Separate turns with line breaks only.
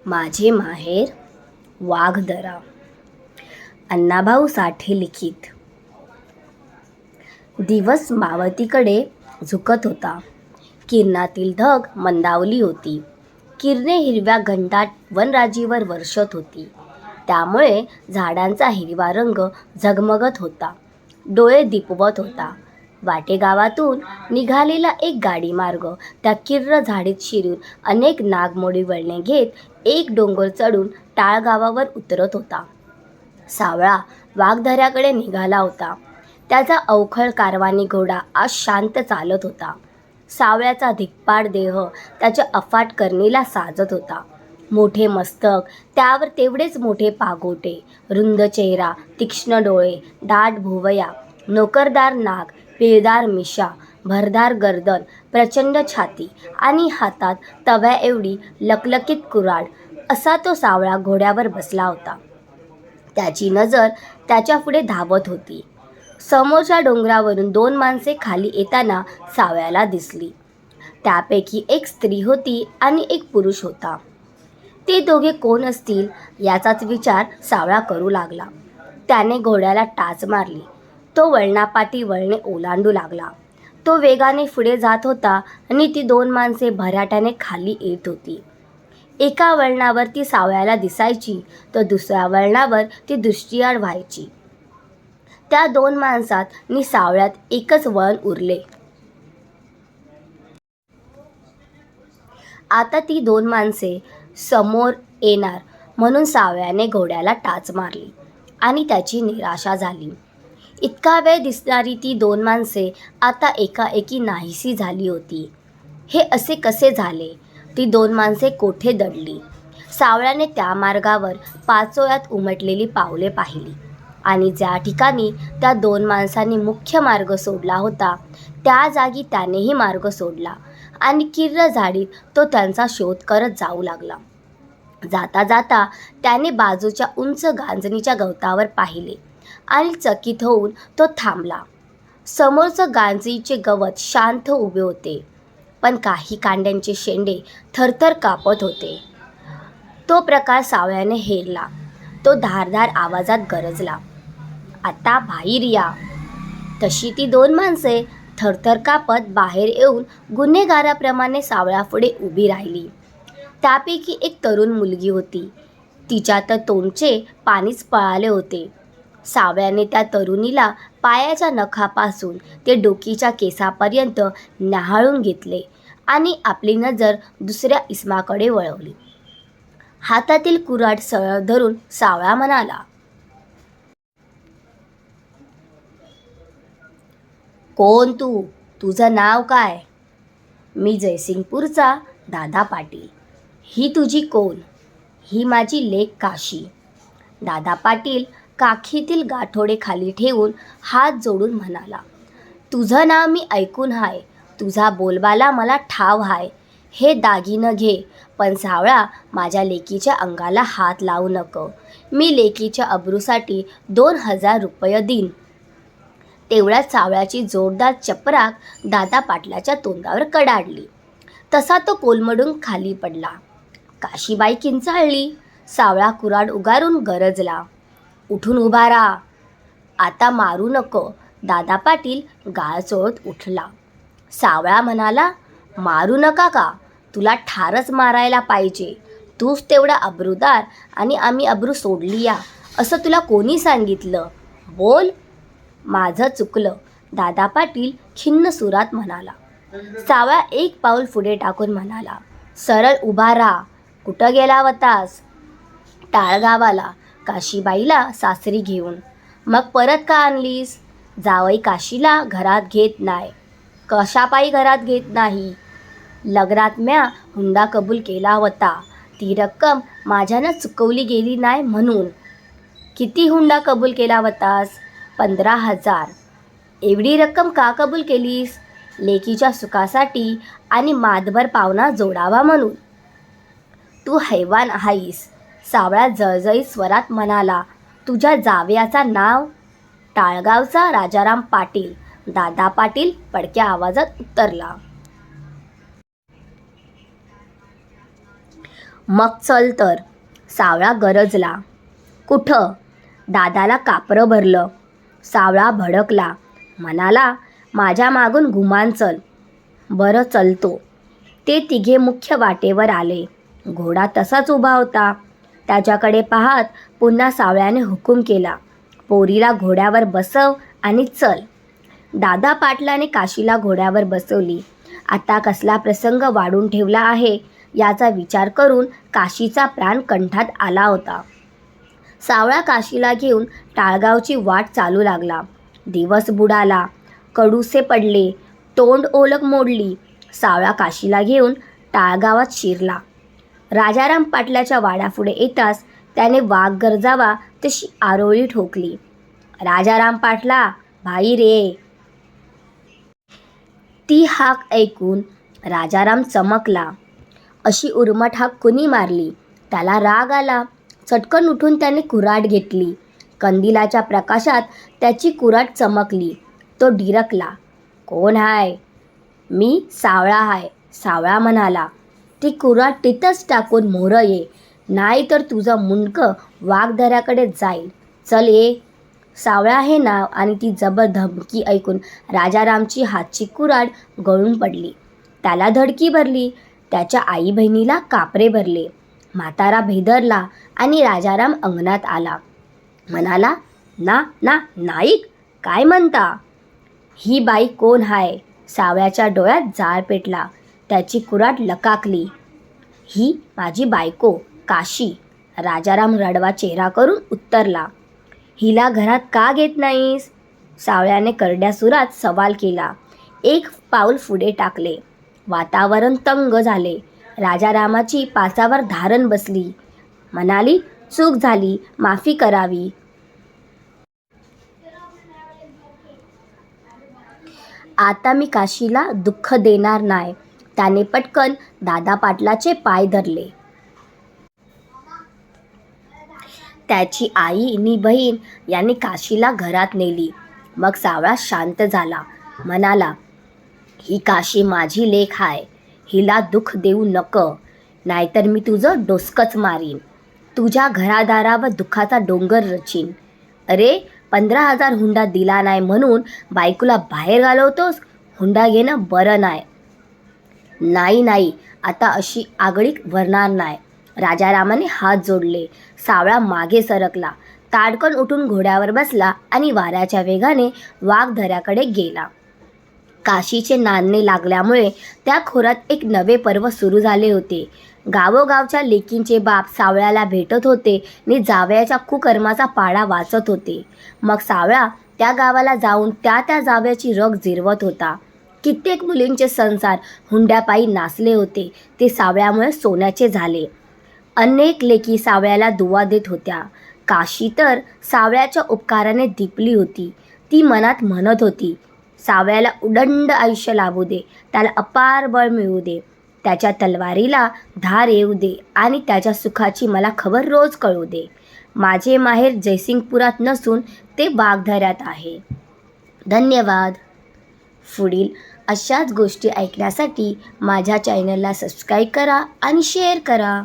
माझे माहेर वाघदरा. अण्णाभाऊ साठे लिखित. दिवस मावतीकडे झुकत होता. किरणातील धग मंदावली होती. किरणे हिरव्या घनदाट वनराजीवर वर्षत होती. त्यामुळे झाडांचा हिरवा रंग झगमगत होता. डोळे दिपवत होता. वाटेगावातून निघालेला एक गाडीमार्ग त्या किर्र झाडीत शिरून अनेक नागमोडी वळणे घेत एक डोंगर चढून टाळगावावर उतरत होता. सावळा वाघदऱ्याकडे निघाला होता. त्याचा अवखळ कारवानी घोडा आज शांत चालत होता. सावळ्याचा धिप्पाड देह त्याच्या अफाट करणीला साजत होता. मोठे मस्तक, त्यावर तेवढेच मोठे पागोटे, रुंद चेहरा, तीक्ष्ण डोळे, दाट भुवया, नोकरदार नाक, पिळदार मिशा, भरदार गर्दन, प्रचंड छाती आणि हातात तव्या एवढी लकलकीत कुऱ्हाड असा तो सावळा घोड्यावर बसला होता. त्याची नजर त्याच्या पुढे धावत होती. समोरच्या डोंगरावरून दोन माणसे खाली येताना सावळ्याला दिसली. त्यापैकी एक स्त्री होती आणि एक पुरुष होता. ते दोघे कोण असतील याचाच विचार सावळा करू लागला. त्याने घोड्याला टाच मारली. तो वळणापाठी वळणे ओलांडू लागला. तो वेगाने पुढे जात होता आणि ती दोन माणसे भराट्याने खाली येत होती. एका वळणावर ती सावळ्याला दिसायची तर दुसऱ्या वळणावर ती दृष्टीआड व्हायची. त्या दोन माणसात नि सावळ्यात एकच वळण उरले. आता ती दोन माणसे समोर येणार म्हणून सावळ्याने घोड्याला टाच मारली आणि त्याची निराशा झाली. इतका वेळ दिसणारी ती दोन माणसे आता एकाएकी नाहीशी झाली होती. हे असे कसे झाले? ती दोन माणसे कोठे दडली? सावळ्याने त्या मार्गावर पाचोळ्यात उमटलेली पावले पाहिली आणि ज्या ठिकाणी त्या दोन माणसांनी मुख्य मार्ग सोडला होता त्या जागी त्यानेही मार्ग सोडला आणि किर्र झाडीत तो त्यांचा शोध करत जाऊ लागला. जाता जाता त्याने बाजूच्या उंच गांजणीच्या गवतावर पाहिले आणि चकित होऊन तो थांबला. समोरचं गांजणीचे गवत शांत उभे होते, पण काही कांड्यांचे शेंडे थरथर कापत होते. तो प्रकार सावळ्याने हेरला. तो धारदार आवाजात गरजला, आता बाहेर या. तशी ती दोन माणसे थरथर कापत बाहेर येऊन गुन्हेगाराप्रमाणे सावळ्यापुढे उभी राहिली. त्यापैकी एक तरुण मुलगी होती. तिच्या तर तोंडचे पाणीच पळाले होते. सावळ्याने त्या तरुणीला पायाच्या नखापासून ते डोकीच्या केसापर्यंत न्याहाळून घेतले आणि आपली नजर दुसऱ्या इसमाकडे वळवली. हातातील कुऱ्हाड सरळ धरून सावळा म्हणाला, कोण तू? तुझं नाव काय? मी जयसिंगपूरचा दादा पाटील. ही तुझी कोण? ही माझी लेक काशी. दादा पाटील काखीतील गाठोडे खाली ठेवून हात जोडून म्हणाला, तुझं नाव मी ऐकून हाय. तुझा बोलबाला मला ठाव हाय. हे दागिनं घे, पण सावळा माझ्या लेकीच्या अंगाला हात लावू नको. मी लेकीच्या अब्रूसाठी 2000 रुपये देईन. तेवढ्यात सावळ्याची जोरदार चपराक दादा पाटलाच्या तोंडावर कडाडली. तसा तो कोलमडून खाली पडला. काशीबाई किंचाळली. सावळा कुऱ्हाड उगारून गरजला, उठून उभा राहा. आता मारू नको. दादा पाटील गाळ चोळत उठला. सावळा म्हणाला, मारू नका का? तुला ठारच मारायला पाहिजे. तूच तेवढा अब्रूदार आणि आम्ही अब्रू सोडली या असं तुला कोणी सांगितलं? बोल. माझं चुकलं, दादा पाटील खिन्न सुरात म्हणाला. सावळा एक पाऊल पुढे टाकून म्हणाला, सरळ उभा राहा. कुठं गेला होतास? टाळगावाला, काशीबाईला सासरी घेऊन. मग परत का आणलीस? जावई काशीला घरात घेत नाही. कशापायी घरात घेत नाही? लग्नात म्या हुंडा कबूल केला होता. ती रक्कम माझ्यानं चुकवली गेली नाही म्हणून. किती हुंडा कबूल केला होतास? 15,000. एवढी रक्कम का कबूल केलीस? लेकीच्या सुखासाठी आणि मातभर पावना जोडावा म्हणून. तू हैवान आहेस. सावळा जळजळीत स्वरात म्हणाला, तुझ्या जावयाचा नाव? टाळगावचा राजाराम पाटील. दादा पाटील पडक्या आवाजात उत्तरला. मग चल तर. सावळा गरजला. कुठं? दादाला कापरं भरलं. सावळा भडकला. म्हणाला, माझ्या मागून गुमान चल. बरं चलतो. ते तिघे मुख्य वाटेवर आले. घोडा तसाच उभा होता. त्याच्याकडे पाहत पुन्हा सावळ्याने हुकूम केला, पोरीला घोड्यावर बसव आणि चल. दादा पाटलाने काशीला घोड्यावर बसवली. आता कसला प्रसंग वाढून ठेवला आहे याचा विचार करून काशीचा प्राण कंठात आला होता. सावळा काशीला घेऊन टाळगावची वाट चालू लागला. दिवस बुडाला. कडूसे पडले. तोंड ओलक मोडली. सावळा काशीला घेऊन टाळगावात शिरला. राजाराम पाटलाच्या वाड्यापुढे येताच त्याने वाघ गरजावा तशी आरोळी ठोकली. राजाराम पाटला, भाई रे. ती हाक ऐकून राजाराम चमकला. अशी उर्मट हाक कुणी मारली? त्याला राग आला. चटकन उठून त्याने कुऱ्हाड घेतली. कंदिलाच्या प्रकाशात त्याची कुऱ्हाड चमकली. तो डिरकला. कोण हाय? मी सावळा हाय. सावळा म्हणाला. ती कुऱ्हाड तिथंच टाकून मोहरं ये, नाही तर तुझं मुंडकं वाघदऱ्याकडे जाईल. चल ये. सावळा हे नाव आणि ती जबर धमकी ऐकून राजारामची हातची कुऱ्हाड गळून पडली. त्याला धडकी भरली. त्याच्या आई बहिणीला कापरे भरले. म्हातारा भेदरला आणि राजाराम अंगणात आला. म्हणाला, ना ना नाईक, काय म्हणता? ही बाई कोण हाय? सावळ्याच्या डोळ्यात जाळ पेटला. त्याची कुऱ्हाड लकाकली. ही माझी बायको काशी. राजाराम रडवा चेहरा करून उत्तरला. हिला घरात का घेत नाहीस? सावळ्याने करड्या सुरात सवाल केला. एक पाऊल पुढे टाकले. वातावरण तंग झाले. राजारामाची पाचावर धारण बसली. म्हणाली, चूक झाली, माफी करावी. आता मी काशीला दुःख देणार नाही. त्याने पटकन दादा पाटलाचे पाय धरले. त्याची आई आणि बहीण यांनी काशीला घरात नेली. मग सावळा शांत झाला. म्हणाला, ही काशी माझी लेक आहे. हिला दुःख देऊ नको, नाहीतर मी तुझं डोसकंच मारीन. तुझ्या घरादारावर दुःखाचा डोंगर रचीन. अरे, 15,000 हुंडा दिला नाही म्हणून बायकोला बाहेर घालवतोस? हुंडा घेणं बरं नाही. नाही नाही, आता अशी आगळीक भरणार नाही. राजारामाने हात जोडले. सावळा मागे सरकला. ताडकन उठून घोड्यावर बसला आणि वाऱ्याच्या वेगाने वाघदऱ्याकडे गेला. काशीचे नांदणे लागल्यामुळे त्या खोऱ्यात एक नवे पर्व सुरू झाले होते. गावोगावच्या लेकींचे बाप सावळ्याला भेटत होते आणि जावयाच्या कुकर्माचा पाडा वाचत होते. मग सावळा त्या गावाला जाऊन त्या जावयाची रग जिरवत होता. कित्येक मुलींचे संसार हुंड्यापायी नासले होते. ते सावळ्यामुळे सोन्याचे झाले. अनेक लेकी सावळ्याला दुवा देत होत्या. काशी तर सावळ्याच्या उपकाराने दिपली होती. ती मनात म्हणत होती, सावळ्याला उदंड आयुष्य लाभू दे, त्याला अपार बळ मिळू दे, त्याच्या तलवारीला धार येऊ दे आणि त्याच्या सुखाची मला खबर रोज कळू दे. माझे माहेर जयसिंगपुरात नसून ते वाघदऱ्यात आहे. धन्यवाद. पुढील अशाच गोष्टी ऐकण्यासाठी माझ्या चॅनलला सबस्क्राईब करा आणि शेअर करा.